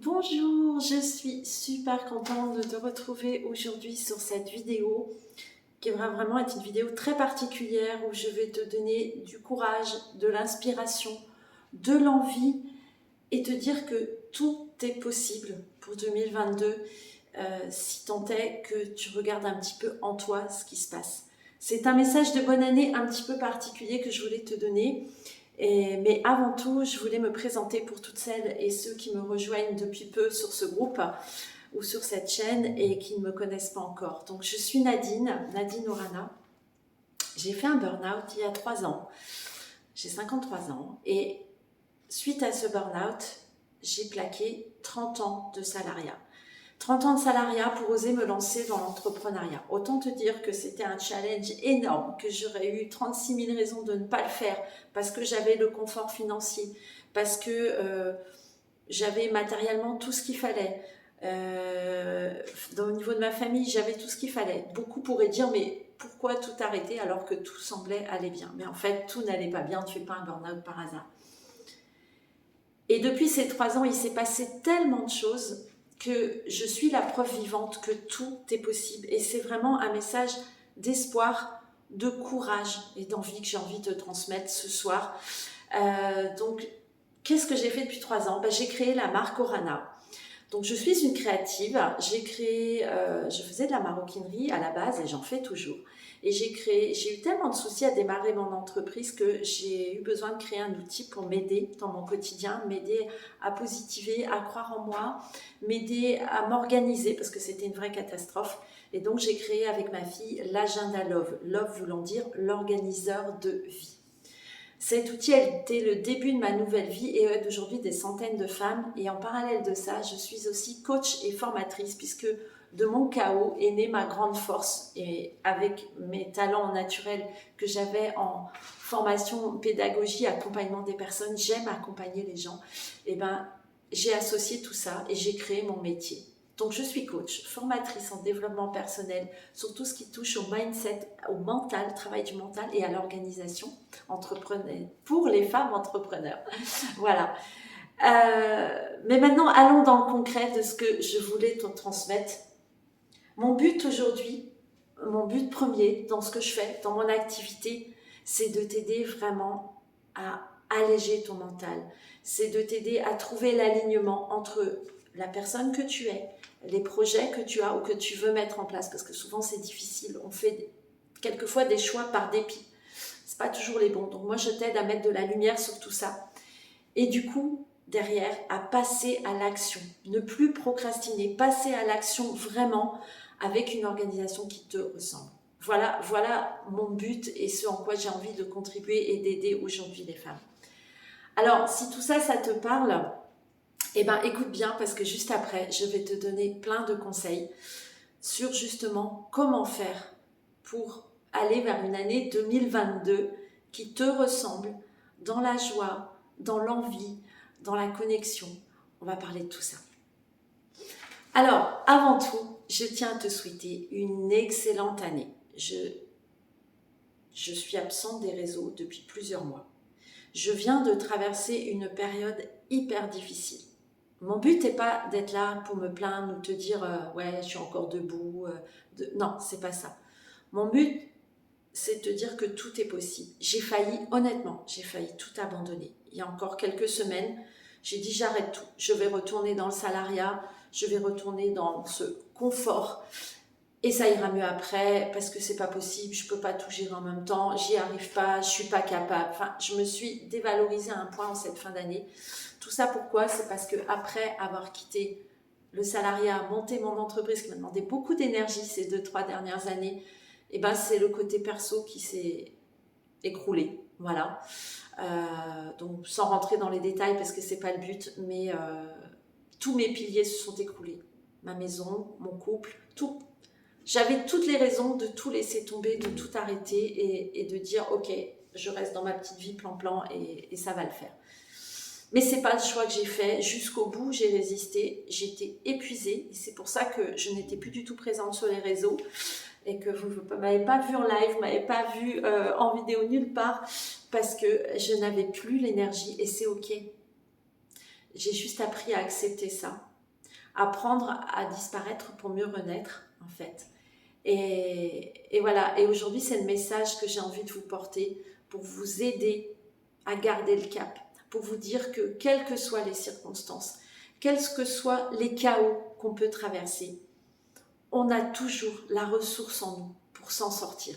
Bonjour, je suis super contente de te retrouver aujourd'hui sur cette vidéo qui va vraiment être une vidéo très particulière où je vais te donner du courage, de l'inspiration, de l'envie et te dire que tout est possible pour 2022 si tant est que tu regardes un petit peu en toi ce qui se passe. C'est un message de bonne année un petit peu particulier que je voulais te donner. Mais avant tout, je voulais me présenter pour toutes celles et ceux qui me rejoignent depuis peu sur ce groupe ou sur cette chaîne et qui ne me connaissent pas encore. Donc, je suis Nadine Orana. J'ai fait un burn-out il y a 3 ans. J'ai 53 ans et suite à ce burn-out, j'ai plaqué 30 ans de salariat. 30 ans de salariat pour oser me lancer dans l'entrepreneuriat. Autant te dire que c'était un challenge énorme, que j'aurais eu 36 000 raisons de ne pas le faire, parce que j'avais le confort financier, parce que j'avais matériellement tout ce qu'il fallait. Au niveau de ma famille, j'avais tout ce qu'il fallait. Beaucoup pourraient dire, mais pourquoi tout arrêter alors que tout semblait aller bien? Mais en fait, tout n'allait pas bien, tu ne fais pas un burn-out par hasard. Et depuis ces 3 ans, il s'est passé tellement de choses que je suis la preuve vivante que tout est possible. Et c'est vraiment un message d'espoir, de courage et d'envie que j'ai envie de transmettre ce soir. Donc, qu'est-ce que j'ai fait depuis 3 ans? J'ai créé la marque Orana. Donc, je suis une créative. Je faisais de la maroquinerie à la base et j'en fais toujours. Et j'ai eu tellement de soucis à démarrer mon entreprise que j'ai eu besoin de créer un outil pour m'aider dans mon quotidien, m'aider à positiver, à croire en moi, m'aider à m'organiser parce que c'était une vraie catastrophe. Et donc j'ai créé avec ma fille l'agenda Love, Love voulant dire l'organiseur de vie. Cet outil a été le début de ma nouvelle vie et aide aujourd'hui des centaines de femmes. Et en parallèle de ça, je suis aussi coach et formatrice puisque de mon chaos est née ma grande force. Et avec mes talents naturels que j'avais en formation, pédagogie, accompagnement des personnes, j'aime accompagner les gens. Et j'ai associé tout ça et j'ai créé mon métier. Donc, je suis coach, formatrice en développement personnel sur tout ce qui touche au mindset, au mental, travail du mental et à l'organisation entrepreneur, pour les femmes entrepreneurs. Voilà. Mais maintenant, allons dans le concret de ce que je voulais te transmettre. Mon but aujourd'hui, mon but premier dans ce que je fais, dans mon activité, c'est de t'aider vraiment à alléger ton mental. C'est de t'aider à trouver l'alignement entre la personne que tu es, les projets que tu as ou que tu veux mettre en place, parce que souvent c'est difficile. On fait quelquefois des choix par dépit. C'est pas toujours les bons. Donc moi, je t'aide à mettre de la lumière sur tout ça. Et du coup, derrière, à passer à l'action. Ne plus procrastiner, passer à l'action vraiment avec une organisation qui te ressemble. Voilà mon but et ce en quoi j'ai envie de contribuer et d'aider aujourd'hui les femmes. Alors, si tout ça, ça te parle, écoute bien parce que juste après, je vais te donner plein de conseils sur justement comment faire pour aller vers une année 2022 qui te ressemble dans la joie, dans l'envie, dans la connexion. On va parler de tout ça. Alors, avant tout, je tiens à te souhaiter une excellente année. Je suis absente des réseaux depuis plusieurs mois. Je viens de traverser une période hyper difficile. Mon but n'est pas d'être là pour me plaindre ou te dire ouais, je suis encore debout. Non, c'est pas ça. Mon but, c'est de te dire que tout est possible. Honnêtement, j'ai failli tout abandonner. Il y a encore quelques semaines, j'ai dit j'arrête tout. Je vais retourner dans le salariat, je vais retourner dans ce confort. Et ça ira mieux après, parce que c'est pas possible, je peux pas tout gérer en même temps, j'y arrive pas, je suis pas capable. Enfin, je me suis dévalorisée à un point en cette fin d'année. Tout ça pourquoi? C'est parce que après avoir quitté le salariat, monté mon entreprise qui m'a demandé beaucoup d'énergie ces 2-3 dernières années, c'est le côté perso qui s'est écroulé. Voilà. Donc sans rentrer dans les détails parce que c'est pas le but, mais tous mes piliers se sont écroulés. Ma maison, mon couple, tout. J'avais toutes les raisons de tout laisser tomber, de tout arrêter et de dire ok, je reste dans ma petite vie plan-plan et ça va le faire. Mais c'est pas le choix que j'ai fait. Jusqu'au bout, j'ai résisté. J'étais épuisée et c'est pour ça que je n'étais plus du tout présente sur les réseaux et que vous ne m'avez pas vu en live, vous ne m'avez pas vu en vidéo nulle part parce que je n'avais plus l'énergie et c'est ok. J'ai juste appris à accepter ça apprendre à disparaître pour mieux renaître, en fait. Et voilà, et aujourd'hui, c'est le message que j'ai envie de vous porter pour vous aider à garder le cap, pour vous dire que quelles que soient les circonstances, quels que soient les chaos qu'on peut traverser, on a toujours la ressource en nous pour s'en sortir.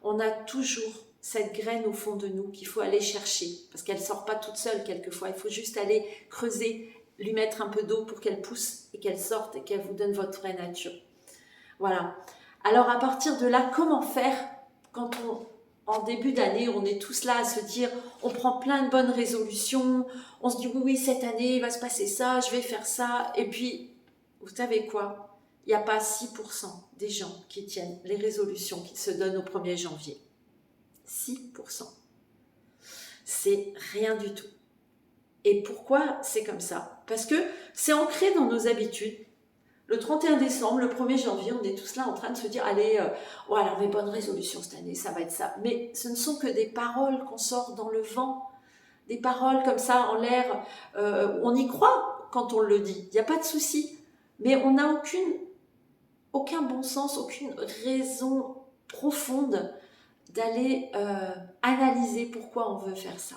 On a toujours cette graine au fond de nous qu'il faut aller chercher, parce qu'elle ne sort pas toute seule quelquefois, il faut juste aller creuser, lui mettre un peu d'eau pour qu'elle pousse et qu'elle sorte et qu'elle vous donne votre vraie nature. Voilà. Alors à partir de là, comment faire quand en début d'année, on est tous là à se dire, on prend plein de bonnes résolutions, on se dit oui, cette année, il va se passer ça, je vais faire ça, et puis, vous savez quoi? Il n'y a pas 6% des gens qui tiennent les résolutions qu'ils se donnent au 1er janvier. 6%. C'est rien du tout. Et pourquoi c'est comme ça? Parce que c'est ancré dans nos habitudes. Le 31 décembre, le 1er janvier, on est tous là en train de se dire « Allez, alors mes bonnes résolutions cette année, ça va être ça. » Mais ce ne sont que des paroles qu'on sort dans le vent, des paroles comme ça en l'air. On y croit quand on le dit, il n'y a pas de souci. Mais on n'a aucun bon sens, aucune raison profonde d'aller analyser pourquoi on veut faire ça.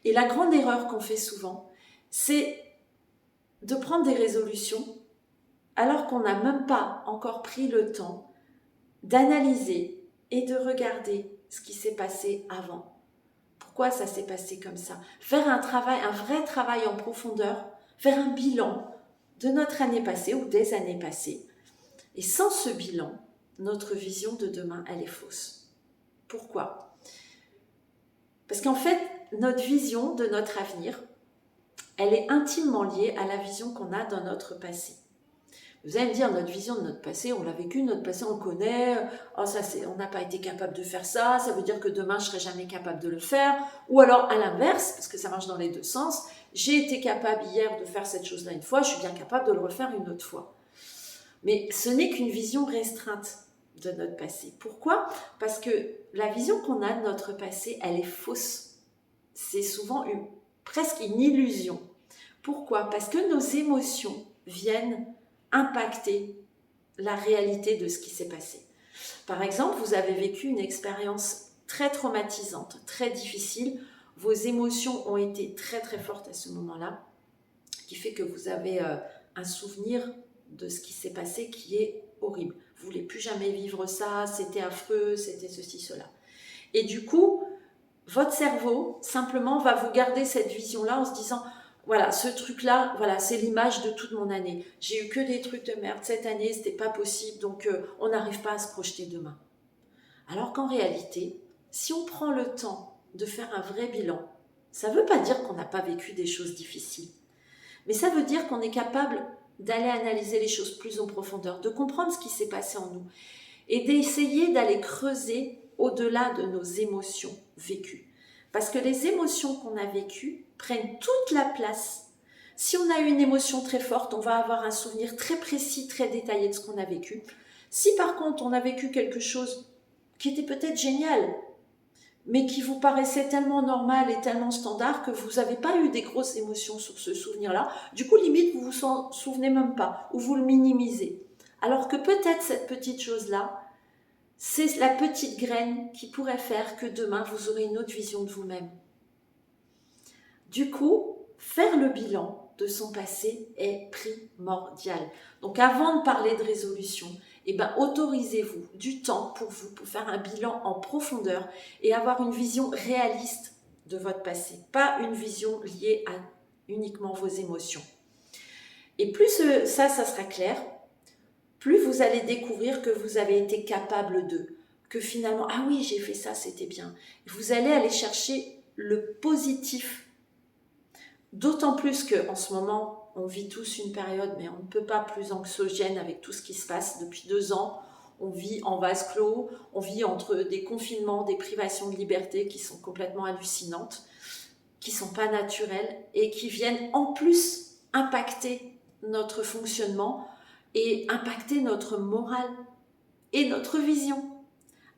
Et la grande erreur qu'on fait souvent, c'est de prendre des résolutions alors qu'on n'a même pas encore pris le temps d'analyser et de regarder ce qui s'est passé avant. Pourquoi ça s'est passé comme ça? Faire un vrai travail en profondeur, faire un bilan de notre année passée ou des années passées. Et sans ce bilan, notre vision de demain, elle est fausse. Pourquoi? Parce qu'en fait, notre vision de notre avenir, elle est intimement liée à la vision qu'on a dans notre passé. Vous allez me dire, notre vision de notre passé, on l'a vécu, notre passé, on connaît, oh, ça, on n'a pas été capable de faire ça, ça veut dire que demain, je ne serai jamais capable de le faire. Ou alors, à l'inverse, parce que ça marche dans les deux sens, j'ai été capable hier de faire cette chose-là une fois, je suis bien capable de le refaire une autre fois. Mais ce n'est qu'une vision restreinte de notre passé. Pourquoi? Parce que la vision qu'on a de notre passé, elle est fausse. C'est souvent presque une illusion. Pourquoi? Parce que nos émotions viennent impacter la réalité de ce qui s'est passé. Par exemple, vous avez vécu une expérience très traumatisante, très difficile, vos émotions ont été très très fortes à ce moment-là, qui fait que vous avez un souvenir de ce qui s'est passé qui est horrible. Vous ne voulez plus jamais vivre ça, c'était affreux, c'était ceci, cela. Et du coup, votre cerveau simplement va vous garder cette vision-là en se disant voilà, ce truc-là, voilà, c'est l'image de toute mon année. J'ai eu que des trucs de merde cette année, c'était pas possible, donc on n'arrive pas à se projeter demain. Alors qu'en réalité, si on prend le temps de faire un vrai bilan, ça ne veut pas dire qu'on n'a pas vécu des choses difficiles, mais ça veut dire qu'on est capable d'aller analyser les choses plus en profondeur, de comprendre ce qui s'est passé en nous et d'essayer d'aller creuser au-delà de nos émotions vécues. Parce que les émotions qu'on a vécues prennent toute la place. Si on a eu une émotion très forte, on va avoir un souvenir très précis, très détaillé de ce qu'on a vécu. Si par contre on a vécu quelque chose qui était peut-être génial, mais qui vous paraissait tellement normal et tellement standard que vous n'avez pas eu des grosses émotions sur ce souvenir-là, du coup limite vous vous en souvenez même pas, ou vous le minimisez. Alors que peut-être cette petite chose-là, c'est la petite graine qui pourrait faire que demain, vous aurez une autre vision de vous-même. Du coup, faire le bilan de son passé est primordial. Donc avant de parler de résolution, autorisez-vous du temps pour vous, pour faire un bilan en profondeur et avoir une vision réaliste de votre passé, pas une vision liée à uniquement vos émotions. Et plus ça sera clair, plus vous allez découvrir que vous avez été capable que finalement, ah oui, j'ai fait ça, c'était bien. Vous allez aller chercher le positif. D'autant plus qu'en ce moment, on vit tous une période, mais on ne peut pas plus anxiogène avec tout ce qui se passe depuis 2 ans. On vit en vase clos, on vit entre des confinements, des privations de liberté qui sont complètement hallucinantes, qui ne sont pas naturelles et qui viennent en plus impacter notre fonctionnement et impacter notre morale et notre vision.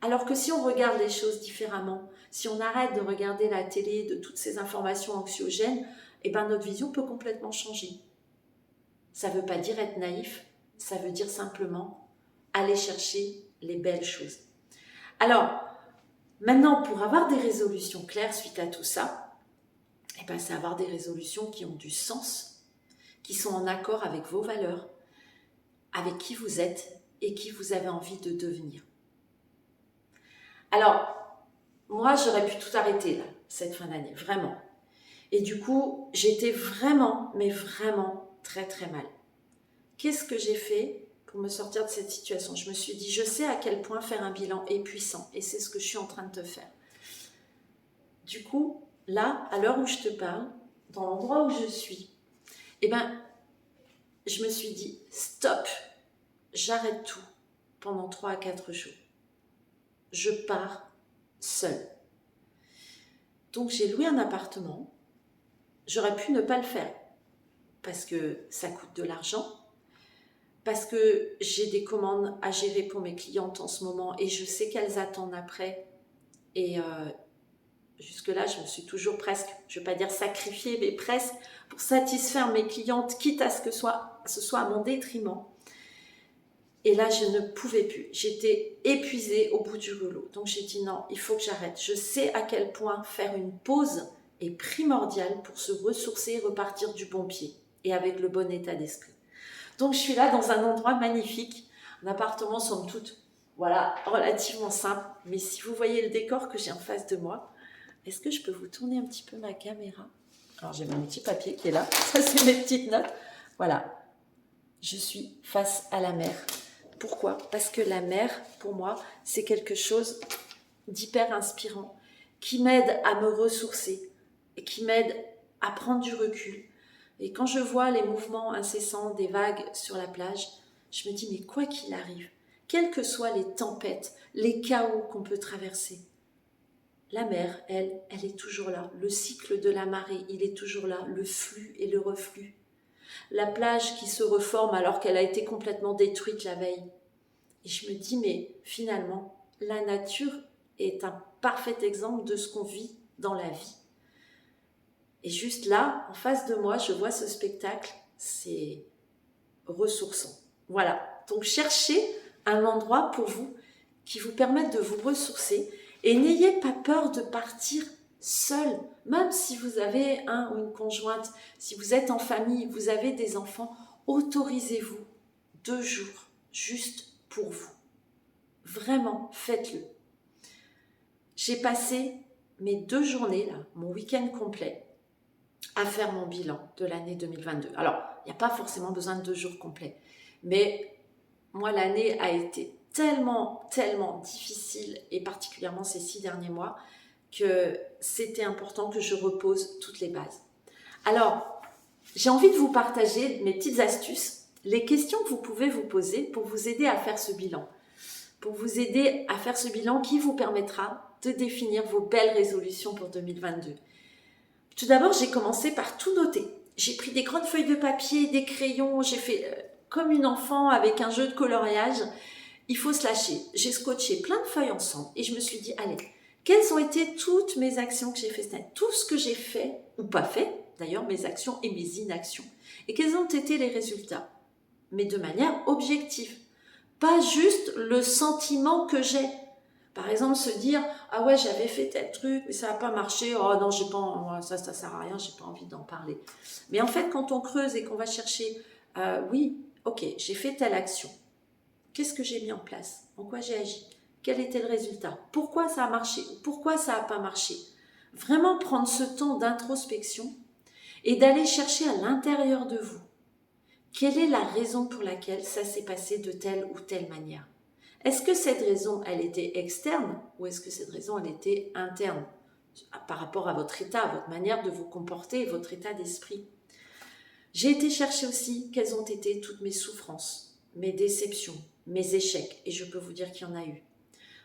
Alors que si on regarde les choses différemment, si on arrête de regarder la télé, de toutes ces informations anxiogènes, notre vision peut complètement changer. ça ne veut pas dire être naïf, ça veut dire simplement aller chercher les belles choses. Alors, maintenant, pour avoir des résolutions claires suite à tout ça, eh ben, c'est avoir des résolutions qui ont du sens, qui sont en accord avec vos valeurs, avec qui vous êtes et qui vous avez envie de devenir. Alors, moi, j'aurais pu tout arrêter là, cette fin d'année, vraiment. Et du coup, j'étais vraiment, mais vraiment très très mal. Qu'est-ce que j'ai fait pour me sortir de cette situation? Je me suis dit, je sais à quel point faire un bilan est puissant et c'est ce que je suis en train de te faire. Du coup, là, à l'heure où je te parle, dans l'endroit où je suis, eh ben, je me suis dit, stop, j'arrête tout pendant 3 à 4 jours. Je pars seule. Donc, j'ai loué un appartement. J'aurais pu ne pas le faire parce que ça coûte de l'argent, parce que j'ai des commandes à gérer pour mes clientes en ce moment et je sais qu'elles attendent après. Et jusque-là, je me suis toujours presque, je ne vais pas dire sacrifiée, mais presque pour satisfaire mes clientes, quitte à ce que ce soit à mon détriment. Et là, je ne pouvais plus. J'étais épuisée au bout du rouleau. Donc, j'ai dit non, il faut que j'arrête. Je sais à quel point faire une pause est primordial pour se ressourcer et repartir du bon pied et avec le bon état d'esprit. Donc, je suis là dans un endroit magnifique, un appartement somme toute, voilà, relativement simple. Mais si vous voyez le décor que j'ai en face de moi, est-ce que je peux vous tourner un petit peu ma caméra? Alors, j'ai mon petit papier qui est là. Ça, c'est mes petites notes. Voilà. Je suis face à la mer. Pourquoi? Parce que la mer, pour moi, c'est quelque chose d'hyper inspirant, qui m'aide à me ressourcer et qui m'aide à prendre du recul. Et quand je vois les mouvements incessants des vagues sur la plage, je me dis, mais quoi qu'il arrive, quelles que soient les tempêtes, les chaos qu'on peut traverser, la mer, elle est toujours là. Le cycle de la marée, il est toujours là. Le flux et le reflux. La plage qui se reforme alors qu'elle a été complètement détruite la veille. Et je me dis, mais finalement, la nature est un parfait exemple de ce qu'on vit dans la vie. Et juste là, en face de moi, je vois ce spectacle, c'est ressourçant. Voilà, donc cherchez un endroit pour vous qui vous permette de vous ressourcer et n'ayez pas peur de partir seul, même si vous avez un ou une conjointe, si vous êtes en famille, vous avez des enfants, autorisez-vous 2 jours juste pour vous. Vraiment, faites-le. J'ai passé mes 2 journées, là, mon week-end complet, à faire mon bilan de l'année 2022. Alors, il n'y a pas forcément besoin de 2 jours complets, mais moi, l'année a été tellement difficile, et particulièrement ces 6 derniers mois, que c'était important que je repose toutes les bases. Alors, j'ai envie de vous partager mes petites astuces, les questions que vous pouvez vous poser pour vous aider à faire ce bilan. Pour vous aider à faire ce bilan qui vous permettra de définir vos belles résolutions pour 2022. Tout d'abord, j'ai commencé par tout noter. J'ai pris des grandes feuilles de papier, des crayons, j'ai fait comme une enfant avec un jeu de coloriage. Il faut se lâcher. J'ai scotché plein de feuilles ensemble et je me suis dit, allez, quelles ont été toutes mes actions que j'ai fait cette année? Tout ce que j'ai fait ou pas fait, d'ailleurs mes actions et mes inactions. Et quels ont été les résultats? Mais de manière objective. Pas juste le sentiment que j'ai. Par exemple, se dire, ah ouais, j'avais fait tel truc, mais ça n'a pas marché, oh non, j'ai pas, ça sert à rien, j'ai pas envie d'en parler. Mais en fait, quand on creuse et qu'on va chercher, oui, ok, j'ai fait telle action. Qu'est-ce que j'ai mis en place? En quoi j'ai agi? Quel était le résultat? Pourquoi ça a marché? Pourquoi ça n'a pas marché? Vraiment prendre ce temps d'introspection et d'aller chercher à l'intérieur de vous. Quelle est la raison pour laquelle ça s'est passé de telle ou telle manière? Est-ce que cette raison, elle était externe ou est-ce que cette raison, elle était interne par rapport à votre état, à votre manière de vous comporter, votre état d'esprit? J'ai été chercher aussi quelles ont été toutes mes souffrances, mes déceptions, mes échecs, et je peux vous dire qu'il y en a eu.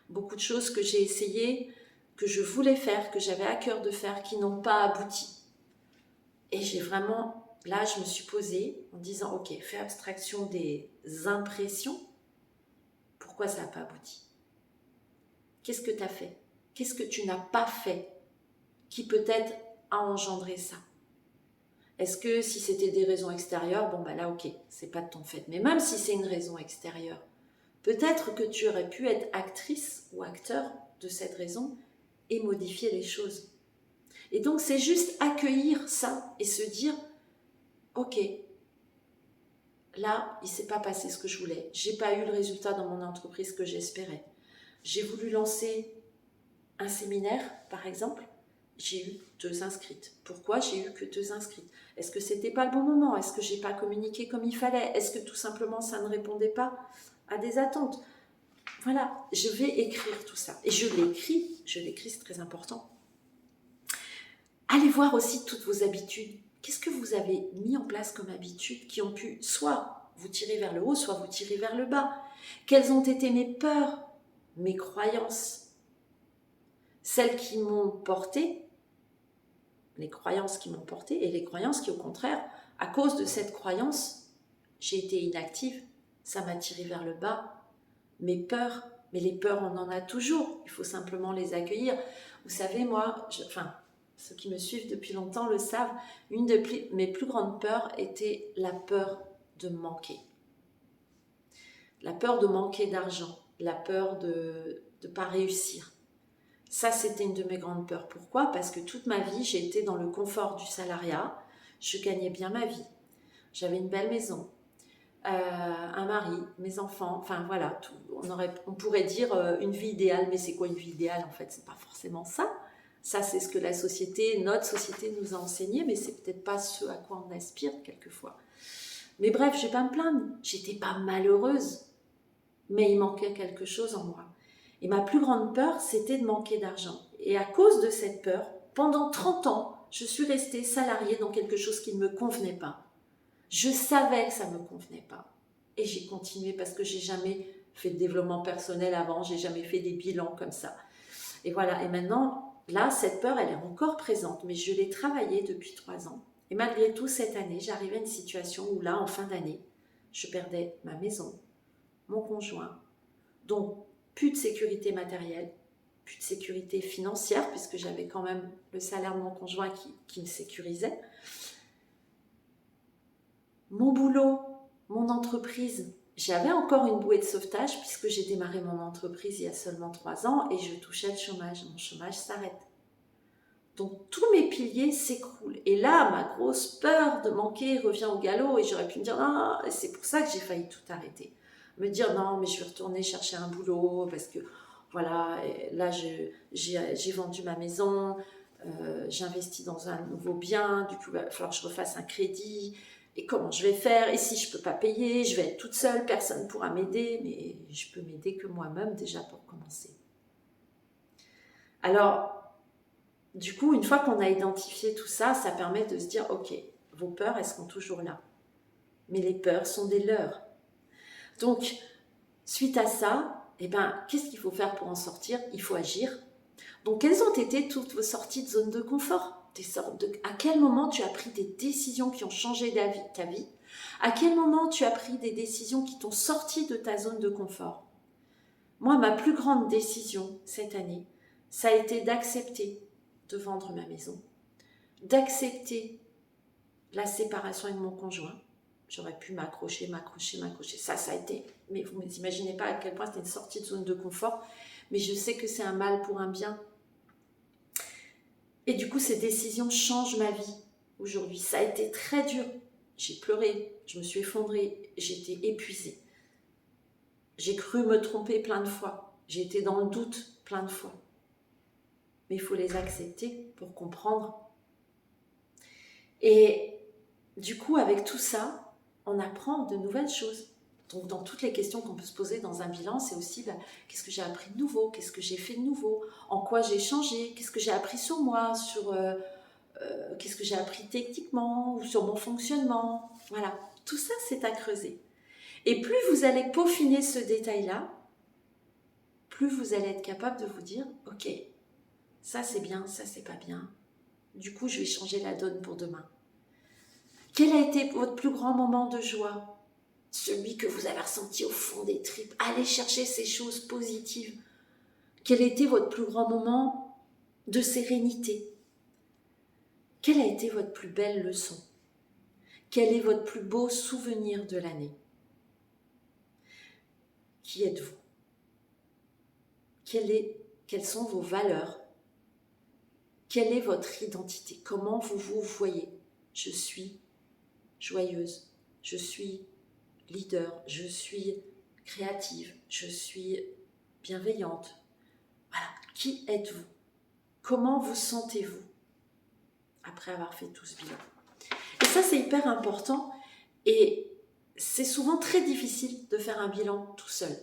Beaucoup de choses que j'ai essayées, que je voulais faire, que j'avais à cœur de faire, qui n'ont pas abouti. Et j'ai vraiment, là, je me suis posée en disant, ok, fais abstraction des impressions. Pourquoi ça n'a pas abouti? Qu'est-ce que tu as fait? Qu'est-ce que tu n'as pas fait qui peut-être a engendré ça? Est-ce que si c'était des raisons extérieures, bon bah là ok, c'est pas de ton fait. Mais même si c'est une raison extérieure, peut-être que tu aurais pu être actrice ou acteur de cette raison et modifier les choses. Et donc c'est juste accueillir ça et se dire, ok, là il ne s'est pas passé ce que je voulais, j'ai pas eu le résultat dans mon entreprise que j'espérais. J'ai voulu lancer un séminaire, par exemple, j'ai eu 2 inscrites. Pourquoi j'ai eu que 2 inscrites? Est-ce que c'était pas le bon moment? Est-ce que j'ai pas communiqué comme il fallait? Est-ce que tout simplement ça ne répondait pas à des attentes? Voilà, je vais écrire tout ça. Et je l'écris, c'est très important. Allez voir aussi toutes vos habitudes. Qu'est-ce que vous avez mis en place comme habitudes qui ont pu soit vous tirer vers le haut, soit vous tirer vers le bas? Quelles ont été mes peurs, mes croyances, celles qui m'ont porté, les croyances qui m'ont porté et les croyances qui, au contraire, à cause de cette croyance, j'ai été inactive, ça m'a tiré vers le bas. Mes peurs, mais les peurs, on en a toujours, il faut simplement les accueillir. Vous savez, moi, ceux qui me suivent depuis longtemps le savent, une de mes plus grandes peurs était la peur de manquer. La peur de manquer d'argent, la peur de ne pas réussir. Ça, c'était une de mes grandes peurs. Pourquoi? Parce que toute ma vie, j'ai été dans le confort du salariat. Je gagnais bien ma vie. J'avais une belle maison, un mari, mes enfants, enfin voilà. Tout. On pourrait dire une vie idéale, mais c'est quoi une vie idéale? En fait, c'est pas forcément ça. Ça, c'est ce que notre société nous a enseigné, mais c'est peut-être pas ce à quoi on aspire quelquefois. Mais bref, je vais pas me plaindre. J'étais pas malheureuse, mais il manquait quelque chose en moi. Et ma plus grande peur, c'était de manquer d'argent. Et à cause de cette peur, pendant 30 ans, je suis restée salariée dans quelque chose qui ne me convenait pas. Je savais que ça ne me convenait pas. Et j'ai continué parce que j'ai jamais fait de développement personnel avant, j'ai jamais fait des bilans comme ça. Et voilà, et maintenant, là, cette peur, elle est encore présente, mais je l'ai travaillée depuis 3 ans. Et malgré tout, cette année, j'arrivais à une situation où là, en fin d'année, je perdais ma maison, mon conjoint, donc plus de sécurité matérielle, plus de sécurité financière, puisque j'avais quand même le salaire de mon conjoint qui me sécurisait. Mon boulot, mon entreprise, j'avais encore une bouée de sauvetage, puisque j'ai démarré mon entreprise il y a seulement 3 ans, et je touchais le chômage. Mon chômage s'arrête. Donc tous mes piliers s'écroulent. Et là, ma grosse peur de manquer revient au galop, et j'aurais pu me dire, non, c'est pour ça que j'ai failli tout arrêter. Me dire non, mais je vais retourner chercher un boulot parce que voilà, là j'ai vendu ma maison, j'investis dans un nouveau bien, du coup il va falloir que je refasse un crédit, et comment je vais faire? Et si je ne peux pas payer, je vais être toute seule, personne ne pourra m'aider, mais je peux m'aider que moi-même déjà pour commencer. Alors, du coup, une fois qu'on a identifié tout ça, ça permet de se dire, ok, vos peurs, elles seront toujours là. Mais les peurs sont des leurs. Donc, suite à ça, qu'est-ce qu'il faut faire pour en sortir? Il faut agir. Donc, quelles ont été toutes vos sorties de zone de confort? À quel moment tu as pris des décisions qui ont changé ta vie? À quel moment tu as pris des décisions qui t'ont sorti de ta zone de confort? Moi, ma plus grande décision cette année, ça a été d'accepter de vendre ma maison, d'accepter la séparation avec mon conjoint. J'aurais pu m'accrocher. Ça a été... Mais vous n'imaginez pas à quel point c'était une sortie de zone de confort. Mais je sais que c'est un mal pour un bien. Et du coup, ces décisions changent ma vie aujourd'hui. Ça a été très dur. J'ai pleuré, je me suis effondrée, j'étais épuisée. J'ai cru me tromper plein de fois. J'ai été dans le doute plein de fois. Mais il faut les accepter pour comprendre. Et du coup, avec tout ça, on apprend de nouvelles choses. Donc, dans toutes les questions qu'on peut se poser dans un bilan, c'est aussi qu'est-ce que j'ai appris de nouveau, qu'est-ce que j'ai fait de nouveau, en quoi j'ai changé, qu'est-ce que j'ai appris sur moi, qu'est-ce que j'ai appris techniquement ou sur mon fonctionnement. Voilà, tout ça, c'est à creuser. Et plus vous allez peaufiner ce détail-là, plus vous allez être capable de vous dire, ok, ça c'est bien, ça c'est pas bien. Du coup, je vais changer la donne pour demain. Quel a été votre plus grand moment de joie? Celui que vous avez ressenti au fond des tripes. Allez chercher ces choses positives. Quel a été votre plus grand moment de sérénité? Quelle a été votre plus belle leçon? Quel est votre plus beau souvenir de l'année? Qui êtes-vous? Quelles sont vos valeurs? Quelle est votre identité? Comment vous vous voyez? Je suis joyeuse, je suis leader, je suis créative, je suis bienveillante. Voilà, qui êtes-vous? Comment vous sentez-vous après avoir fait tout ce bilan? Et ça, c'est hyper important et c'est souvent très difficile de faire un bilan tout seul.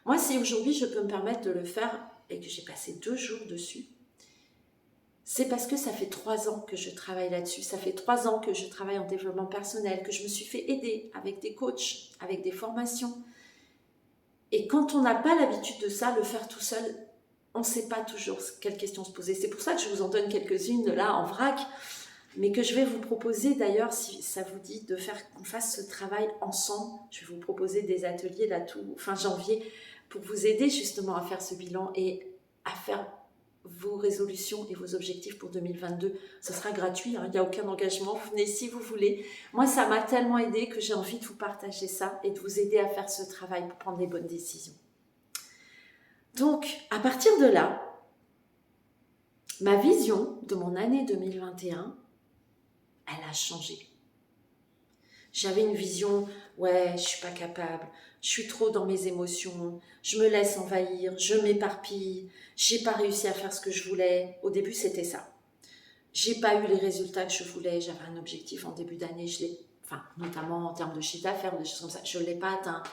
Moi, si aujourd'hui je peux me permettre de le faire et que j'ai passé 2 jours dessus, c'est parce que ça fait 3 ans que je travaille là-dessus, ça fait 3 ans que je travaille en développement personnel, que je me suis fait aider avec des coachs, avec des formations. Et quand on n'a pas l'habitude de ça, le faire tout seul, on ne sait pas toujours quelles questions se poser. C'est pour ça que je vous en donne quelques-unes là en vrac, mais que je vais vous proposer d'ailleurs, si ça vous dit, de faire qu'on fasse ce travail ensemble. Je vais vous proposer des ateliers là tout fin janvier pour vous aider justement à faire ce bilan et à faire vos résolutions et vos objectifs pour 2022. Ce sera gratuit, hein, il n'y a aucun engagement, vous venez si vous voulez. Moi, ça m'a tellement aidé que j'ai envie de vous partager ça et de vous aider à faire ce travail pour prendre les bonnes décisions. Donc, à partir de là, ma vision de mon année 2021, elle a changé. J'avais une vision, ouais, je suis pas capable, je suis trop dans mes émotions, je me laisse envahir, je m'éparpille, j'ai pas réussi à faire ce que je voulais. Au début, c'était ça. J'ai pas eu les résultats que je voulais, j'avais un objectif en début d'année, notamment en termes de chiffre d'affaires, des choses comme ça, je l'ai pas atteint.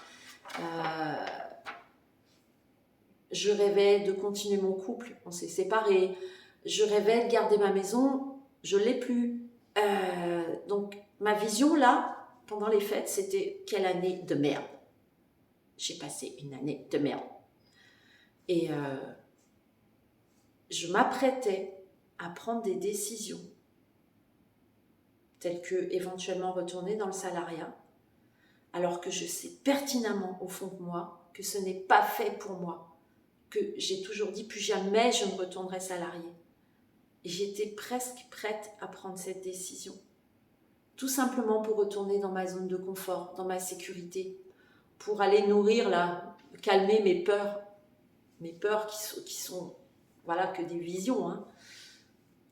Je rêvais de continuer mon couple, on s'est séparés. Je rêvais de garder ma maison, je l'ai plus. Donc, ma vision là, pendant les fêtes, c'était quelle année de merde. J'ai passé une année de merde. Et je m'apprêtais à prendre des décisions telles que éventuellement retourner dans le salariat, alors que je sais pertinemment au fond de moi que ce n'est pas fait pour moi, que j'ai toujours dit plus jamais je ne retournerai salarié. Et j'étais presque prête à prendre cette décision. Tout simplement pour retourner dans ma zone de confort, dans ma sécurité, pour aller nourrir, là, calmer mes peurs qui sont voilà, que des visions. Hein.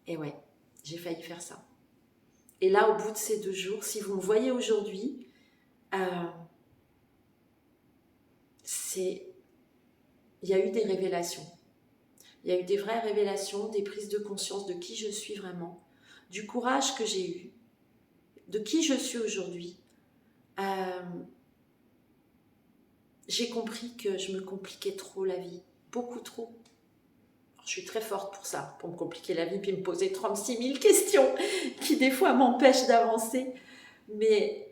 Et ouais, j'ai failli faire ça. Et là, au bout de ces 2 jours, si vous me voyez aujourd'hui, il y a eu des révélations. Il y a eu des vraies révélations, des prises de conscience de qui je suis vraiment, du courage que j'ai eu, de qui je suis aujourd'hui. J'ai compris que je me compliquais trop la vie, beaucoup trop. Alors, je suis très forte pour ça, pour me compliquer la vie, puis me poser 36 000 questions qui des fois m'empêchent d'avancer. Mais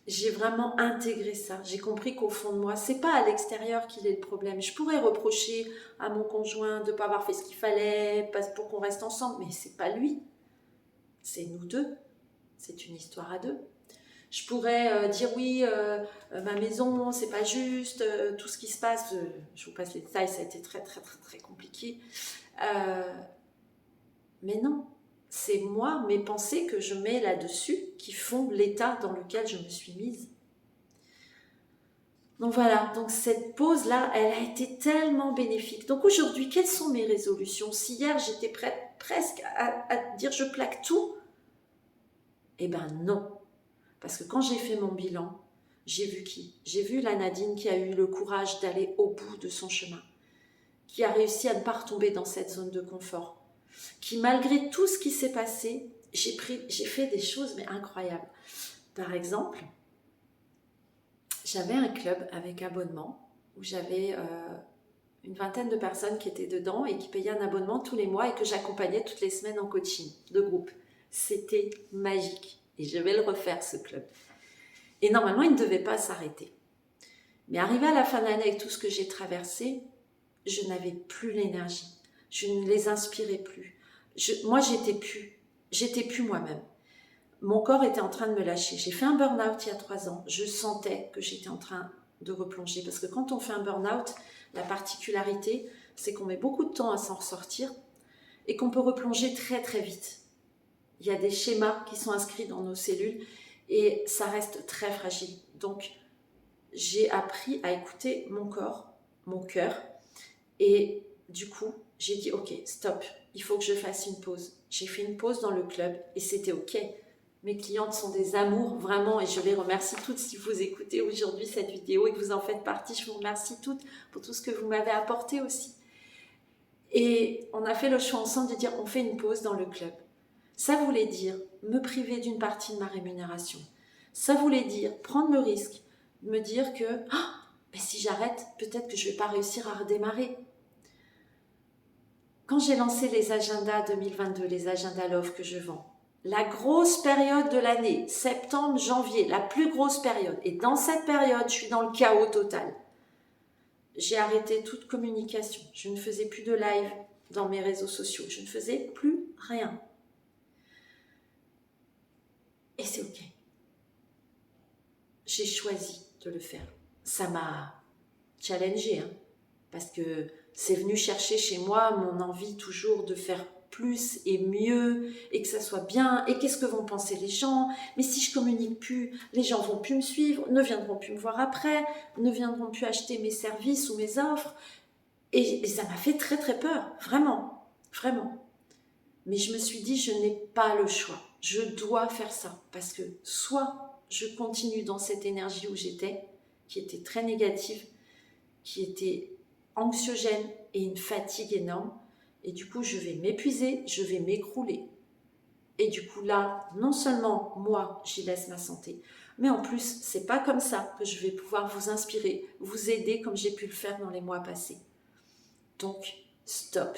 j'ai vraiment intégré ça. J'ai compris qu'au fond de moi, c'est pas à l'extérieur qu'il est le problème. Je pourrais reprocher à mon conjoint de ne pas avoir fait ce qu'il fallait pour qu'on reste ensemble, mais c'est pas lui. C'est nous deux. C'est une histoire à 2. Je pourrais dire oui, ma maison, c'est pas juste, tout ce qui se passe, je vous passe les détails, ça a été très très très très compliqué. Mais non, c'est moi, mes pensées que je mets là-dessus qui font l'état dans lequel je me suis mise. Donc voilà, donc cette pause-là, elle a été tellement bénéfique. Donc aujourd'hui, quelles sont mes résolutions? Si hier j'étais prête presque à dire je plaque tout, eh ben non. Parce que quand j'ai fait mon bilan, j'ai vu qui? J'ai vu la Nadine qui a eu le courage d'aller au bout de son chemin, qui a réussi à ne pas retomber dans cette zone de confort, qui malgré tout ce qui s'est passé, j'ai fait des choses mais incroyables. Par exemple, j'avais un club avec abonnement où j'avais une vingtaine de personnes qui étaient dedans et qui payaient un abonnement tous les mois et que j'accompagnais toutes les semaines en coaching de groupe. C'était magique. Et je vais le refaire, ce club. Et normalement, il ne devait pas s'arrêter. Mais arrivé à la fin de l'année, avec tout ce que j'ai traversé, je n'avais plus l'énergie. Je ne les inspirais plus. Moi, j'étais plus moi-même. Mon corps était en train de me lâcher. J'ai fait un burn-out il y a 3 ans. Je sentais que j'étais en train de replonger. Parce que quand on fait un burn-out, la particularité, c'est qu'on met beaucoup de temps à s'en ressortir et qu'on peut replonger très très vite. Il y a des schémas qui sont inscrits dans nos cellules et ça reste très fragile. Donc, j'ai appris à écouter mon corps, mon cœur. Et du coup, j'ai dit, ok, stop, il faut que je fasse une pause. J'ai fait une pause dans le club et c'était ok. Mes clientes sont des amours, vraiment, et je les remercie toutes. Si vous écoutez aujourd'hui cette vidéo et que vous en faites partie, je vous remercie toutes pour tout ce que vous m'avez apporté aussi. Et on a fait le choix ensemble de dire, on fait une pause dans le club. Ça voulait dire me priver d'une partie de ma rémunération. Ça voulait dire prendre le risque de me dire que mais si j'arrête, peut-être que je ne vais pas réussir à redémarrer. Quand j'ai lancé les agendas 2022, les agendas Love que je vends, la grosse période de l'année, septembre, janvier, la plus grosse période. Et dans cette période, je suis dans le chaos total. J'ai arrêté toute communication. Je ne faisais plus de live dans mes réseaux sociaux. Je ne faisais plus rien. Et c'est ok. J'ai choisi de le faire. Ça m'a challengée, hein, parce que c'est venu chercher chez moi mon envie toujours de faire plus et mieux et que ça soit bien. Et qu'est-ce que vont penser les gens? Mais si je communique plus, les gens vont plus me suivre, ne viendront plus me voir après, ne viendront plus acheter mes services ou mes offres. Et ça m'a fait très très peur, vraiment, vraiment. Mais je me suis dit, je n'ai pas le choix. Je dois faire ça parce que soit je continue dans cette énergie où j'étais, qui était très négative, qui était anxiogène et une fatigue énorme. Et du coup, je vais m'épuiser, je vais m'écrouler. Et du coup, là, non seulement moi, j'y laisse ma santé, mais en plus, c'est pas comme ça que je vais pouvoir vous inspirer, vous aider comme j'ai pu le faire dans les mois passés. Donc, stop.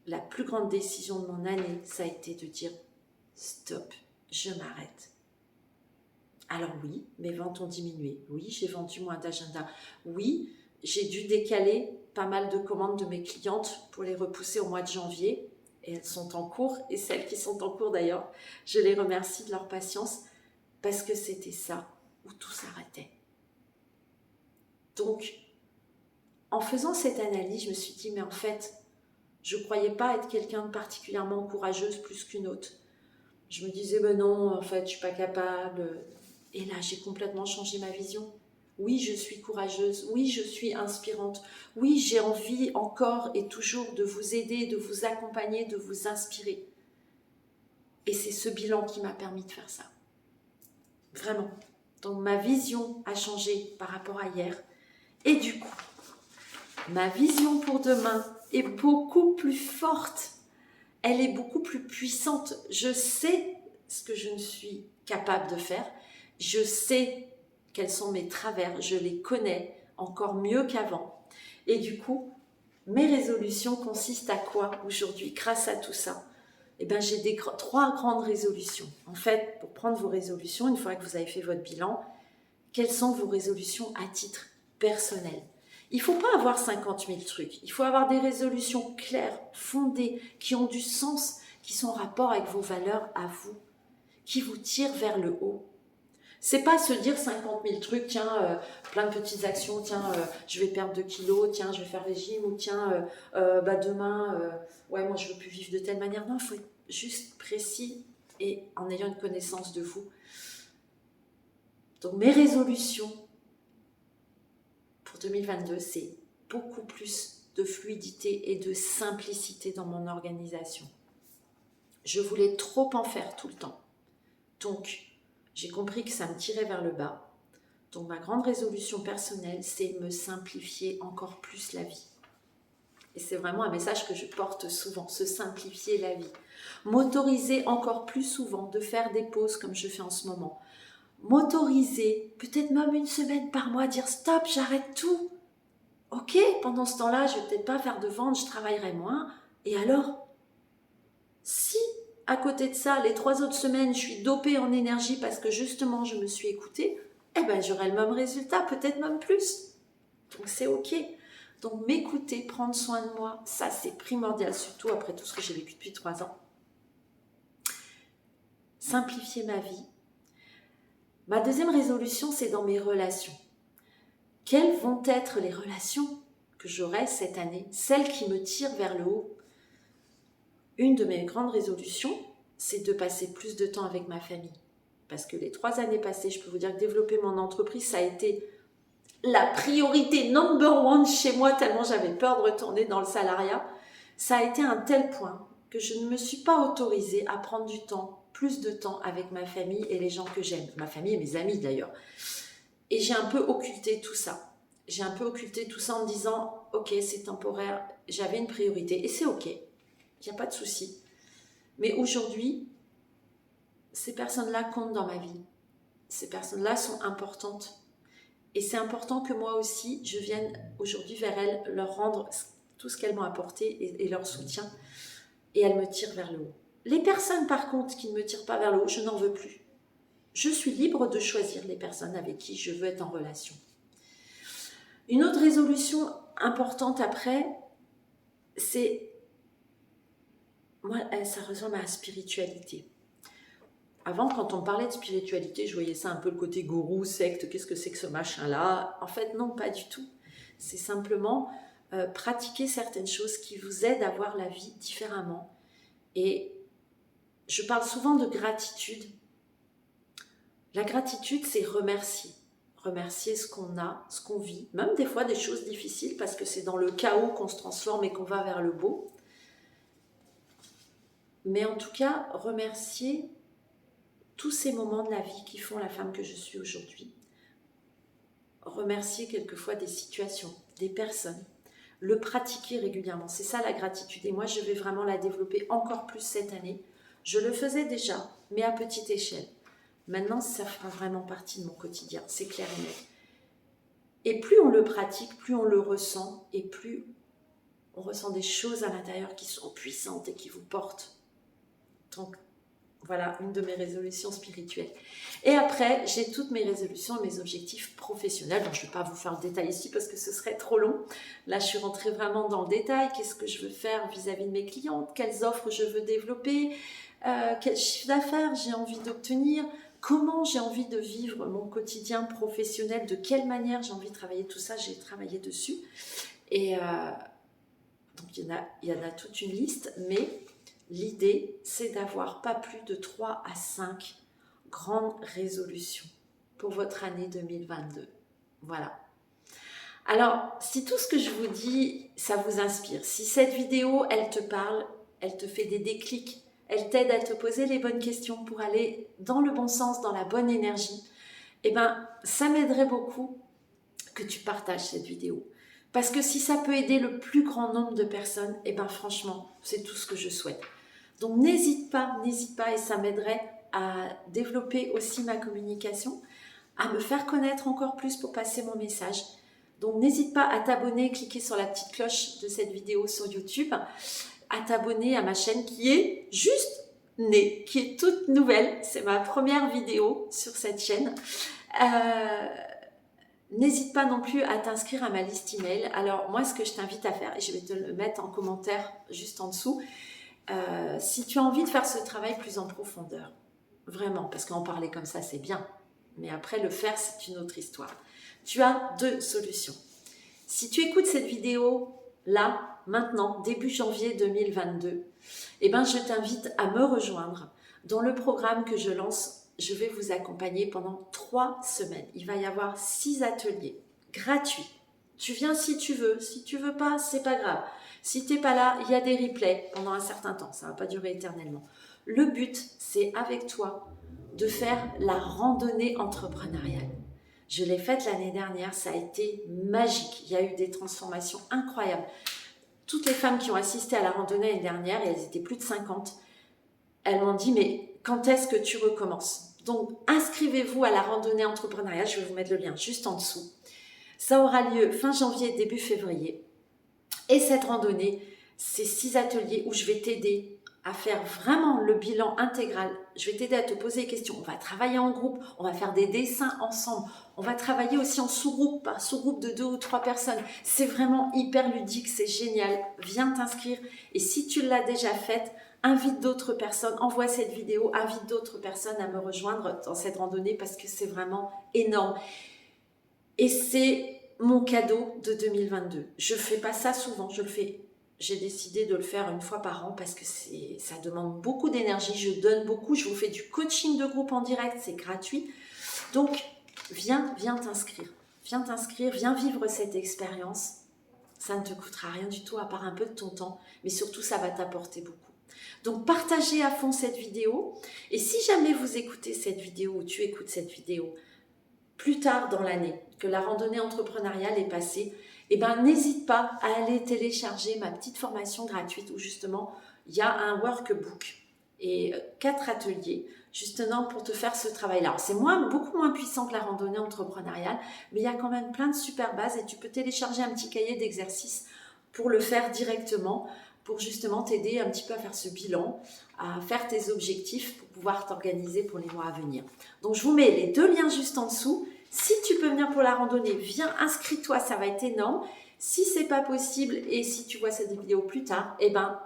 La plus grande décision de mon année, ça a été de dire stop, je m'arrête. Alors oui, mes ventes ont diminué. Oui, j'ai vendu moins d'agenda. Oui, j'ai dû décaler pas mal de commandes de mes clientes pour les repousser au mois de janvier. Et elles sont en cours. Et celles qui sont en cours d'ailleurs, je les remercie de leur patience parce que c'était ça où tout s'arrêtait. Donc, en faisant cette analyse, je me suis dit, mais en fait, je ne croyais pas être quelqu'un de particulièrement courageuse plus qu'une autre. Je me disais, ben non, en fait, je ne suis pas capable. Et là, j'ai complètement changé ma vision. Oui, je suis courageuse. Oui, je suis inspirante. Oui, j'ai envie encore et toujours de vous aider, de vous accompagner, de vous inspirer. Et c'est ce bilan qui m'a permis de faire ça. Vraiment. Donc, ma vision a changé par rapport à hier. Et du coup, ma vision pour demain est beaucoup plus forte. Elle est beaucoup plus puissante. Je sais ce que je ne suis capable de faire. Je sais quels sont mes travers. Je les connais encore mieux qu'avant. Et du coup, mes résolutions consistent à quoi aujourd'hui grâce à tout ça? Eh bien, j'ai trois grandes résolutions. En fait, pour prendre vos résolutions, une fois que vous avez fait votre bilan, quelles sont vos résolutions à titre personnel? Il ne faut pas avoir 50 000 trucs. Il faut avoir des résolutions claires, fondées, qui ont du sens, qui sont en rapport avec vos valeurs à vous, qui vous tirent vers le haut. C'est pas se dire 50 000 trucs, tiens, plein de petites actions, tiens, je vais perdre 2 kilos, tiens, je vais faire régime, ou tiens, demain, ouais, moi je veux plus vivre de telle manière. Non, il faut être juste précis et en ayant une connaissance de vous. Donc mes résolutions pour 2022, c'est beaucoup plus de fluidité et de simplicité dans mon organisation. Je voulais trop en faire tout le temps. Donc, j'ai compris que ça me tirait vers le bas. Donc, ma grande résolution personnelle, c'est me simplifier encore plus la vie. Et c'est vraiment un message que je porte souvent, se simplifier la vie. M'autoriser encore plus souvent de faire des pauses comme je fais en ce moment. M'autoriser, peut-être même une semaine par mois, dire stop, j'arrête tout. Ok, pendant ce temps-là, je ne vais peut-être pas faire de vente, je travaillerai moins. Et alors, si à côté de ça, les 3 autres semaines, je suis dopée en énergie parce que justement, je me suis écoutée, eh ben, j'aurai le même résultat, peut-être même plus. Donc, c'est ok. Donc, m'écouter, prendre soin de moi, ça, c'est primordial, surtout après tout ce que j'ai vécu depuis 3 ans. Simplifier ma vie. Ma deuxième résolution, c'est dans mes relations. Quelles vont être les relations que j'aurai cette année, celles qui me tirent vers le haut? une de mes grandes résolutions, c'est de passer plus de temps avec ma famille. Parce que les 3 années passées, je peux vous dire que développer mon entreprise, ça a été la priorité number one chez moi, tellement j'avais peur de retourner dans le salariat. Ça a été un tel point que je ne me suis pas autorisée à prendre du temps, plus de temps avec ma famille et les gens que j'aime. Ma famille et mes amis d'ailleurs. Et j'ai un peu occulté tout ça. J'ai un peu occulté tout ça en me disant, ok, c'est temporaire, j'avais une priorité et c'est ok, il n'y a pas de souci. Mais aujourd'hui, ces personnes-là comptent dans ma vie. Ces personnes-là sont importantes. Et c'est important que moi aussi, je vienne aujourd'hui vers elles, leur rendre tout ce qu'elles m'ont apporté et leur soutien. Et elles me tirent vers le haut. Les personnes, par contre, qui ne me tirent pas vers le haut, je n'en veux plus. Je suis libre de choisir les personnes avec qui je veux être en relation. Une autre résolution importante après, c'est, moi, ça ressemble à la spiritualité. Avant, quand on parlait de spiritualité, je voyais ça un peu le côté gourou, secte, qu'est-ce que c'est que ce machin-là? En fait, non, pas du tout. C'est simplement pratiquer certaines choses qui vous aident à voir la vie différemment. Et je parle souvent de gratitude. La gratitude, c'est remercier. Remercier ce qu'on a, ce qu'on vit, même des fois des choses difficiles, parce que c'est dans le chaos qu'on se transforme et qu'on va vers le beau. Mais en tout cas, remercier tous ces moments de la vie qui font la femme que je suis aujourd'hui. Remercier quelquefois des situations, des personnes. Le pratiquer régulièrement, c'est ça la gratitude. Et moi, je vais vraiment la développer encore plus cette année. Je le faisais déjà, mais à petite échelle. Maintenant, ça fera vraiment partie de mon quotidien, c'est clair et net. Et plus on le pratique, plus on le ressent, et plus on ressent des choses à l'intérieur qui sont puissantes et qui vous portent. Donc, voilà, une de mes résolutions spirituelles. Et après, j'ai toutes mes résolutions et mes objectifs professionnels. Donc, je ne vais pas vous faire le détail ici parce que ce serait trop long. Là, je suis rentrée vraiment dans le détail. Qu'est-ce que je veux faire vis-à-vis de mes clientes? Quelles offres je veux développer? Quel chiffre d'affaires j'ai envie d'obtenir? Comment j'ai envie de vivre mon quotidien professionnel? De quelle manière j'ai envie de travailler tout ça? J'ai travaillé dessus. Et donc, il y en a toute une liste, mais l'idée, c'est d'avoir pas plus de 3 à 5 grandes résolutions pour votre année 2022. Voilà. Alors, si tout ce que je vous dis, ça vous inspire, si cette vidéo, elle te parle, elle te fait des déclics, elle t'aide à te poser les bonnes questions pour aller dans le bon sens, dans la bonne énergie, eh ben, ça m'aiderait beaucoup que tu partages cette vidéo. Parce que si ça peut aider le plus grand nombre de personnes, eh ben, franchement, c'est tout ce que je souhaite. Donc n'hésite pas, et ça m'aiderait à développer aussi ma communication, à me faire connaître encore plus pour passer mon message. Donc n'hésite pas à t'abonner, cliquer sur la petite cloche de cette vidéo sur YouTube, à t'abonner à ma chaîne qui est juste née, qui est toute nouvelle. C'est ma première vidéo sur cette chaîne. N'hésite pas non plus à t'inscrire à ma liste email. Alors moi, ce que je t'invite à faire, et je vais te le mettre en commentaire juste en dessous, si tu as envie de faire ce travail plus en profondeur, vraiment, parce qu'en parler comme ça, c'est bien, mais après le faire, c'est une autre histoire. Tu as 2 solutions. Si tu écoutes cette vidéo là, maintenant, début janvier 2022, eh ben, je t'invite à me rejoindre dans le programme que je lance. Je vais vous accompagner pendant 3 semaines. Il va y avoir 6 ateliers gratuits. Tu viens si tu veux pas, c'est pas grave. Si tu n'es pas là, il y a des replays pendant un certain temps. Ça ne va pas durer éternellement. Le but, c'est avec toi de faire la randonnée entrepreneuriale. Je l'ai faite l'année dernière, ça a été magique. Il y a eu des transformations incroyables. Toutes les femmes qui ont assisté à la randonnée l'année dernière, et elles étaient plus de 50, elles m'ont dit, mais quand est-ce que tu recommences? Donc, inscrivez-vous à la randonnée entrepreneuriale. Je vais vous mettre le lien juste en dessous. Ça aura lieu fin janvier, début février. Et cette randonnée, c'est 6 ateliers où je vais t'aider à faire vraiment le bilan intégral. Je vais t'aider à te poser des questions. On va travailler en groupe, on va faire des dessins ensemble. On va travailler aussi en sous-groupe, par sous-groupe de 2 ou 3 personnes. C'est vraiment hyper ludique, c'est génial. Viens t'inscrire. Et si tu l'as déjà faite, invite d'autres personnes, envoie cette vidéo, invite d'autres personnes à me rejoindre dans cette randonnée parce que c'est vraiment énorme. Et c'est mon cadeau de 2022. Je ne fais pas ça souvent, je le fais j'ai décidé de le faire une fois par an parce que ça demande beaucoup d'énergie, je donne beaucoup, je vous fais du coaching de groupe en direct, c'est gratuit. Donc, viens t'inscrire, viens vivre cette expérience. Ça ne te coûtera rien du tout à part un peu de ton temps, mais surtout ça va t'apporter beaucoup. Donc partagez à fond cette vidéo et si jamais vous écoutez cette vidéo ou tu écoutes cette vidéo plus tard dans l'année, que la randonnée entrepreneuriale est passée, eh ben, n'hésite pas à aller télécharger ma petite formation gratuite où justement il y a un workbook et 4 ateliers justement pour te faire ce travail-là. C'est beaucoup moins puissant que la randonnée entrepreneuriale, mais il y a quand même plein de super bases et tu peux télécharger un petit cahier d'exercices pour le faire directement, pour justement t'aider un petit peu à faire ce bilan, à faire tes objectifs pour pouvoir t'organiser pour les mois à venir. Donc je vous mets les 2 liens juste en dessous. Si tu peux venir pour la randonnée, viens, inscris-toi, ça va être énorme. Si c'est pas possible et si tu vois cette vidéo plus tard, eh ben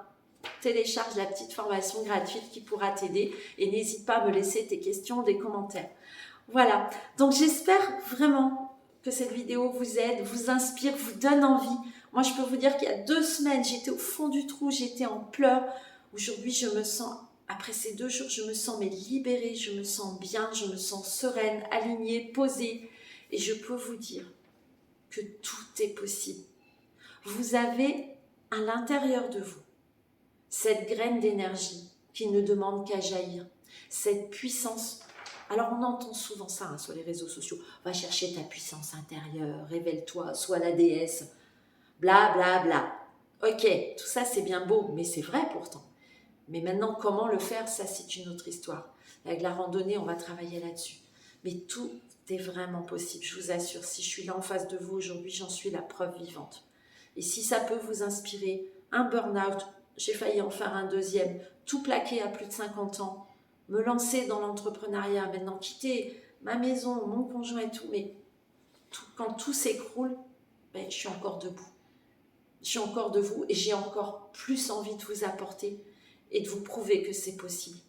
télécharge la petite formation gratuite qui pourra t'aider et n'hésite pas à me laisser tes questions, des commentaires. Voilà, donc j'espère vraiment que cette vidéo vous aide, vous inspire, vous donne envie. Moi, je peux vous dire qu'il y a 2 semaines, j'étais au fond du trou, j'étais en pleurs. Aujourd'hui, je me sens, après ces 2 jours, je me sens libérée, je me sens bien, je me sens sereine, alignée, posée. Et je peux vous dire que tout est possible. Vous avez à l'intérieur de vous cette graine d'énergie qui ne demande qu'à jaillir, cette puissance. Alors on entend souvent ça sur les réseaux sociaux, va chercher ta puissance intérieure, révèle-toi, sois la déesse, bla bla bla. Ok, tout ça c'est bien beau, mais c'est vrai pourtant. Mais maintenant, comment le faire, ça c'est une autre histoire. Avec la randonnée, on va travailler là-dessus. Mais tout est vraiment possible, je vous assure. Si je suis là en face de vous aujourd'hui, j'en suis la preuve vivante. Et si ça peut vous inspirer, un burn-out, j'ai failli en faire un deuxième, tout plaqué à plus de 50 ans, me lancer dans l'entrepreneuriat, maintenant quitter ma maison, mon conjoint et tout, mais quand tout s'écroule, ben, je suis encore debout. Je suis encore debout et j'ai encore plus envie de vous apporter et de vous prouver que c'est possible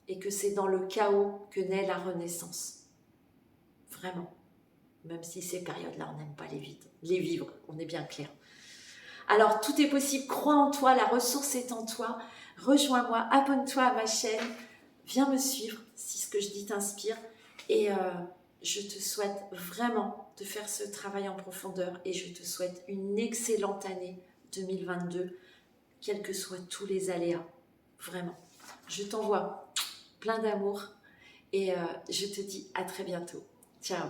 et que c'est dans le chaos que naît la renaissance. Vraiment. Même si ces périodes-là, on n'aime pas les vivre, on est bien clair. Alors, tout est possible, crois en toi, la ressource est en toi. Rejoins-moi, abonne-toi à ma chaîne, viens me suivre si ce que je dis t'inspire. Et je te souhaite vraiment de faire ce travail en profondeur et je te souhaite une excellente année 2022, quels que soient tous les aléas. Vraiment. Je t'envoie plein d'amour et je te dis à très bientôt. Ciao.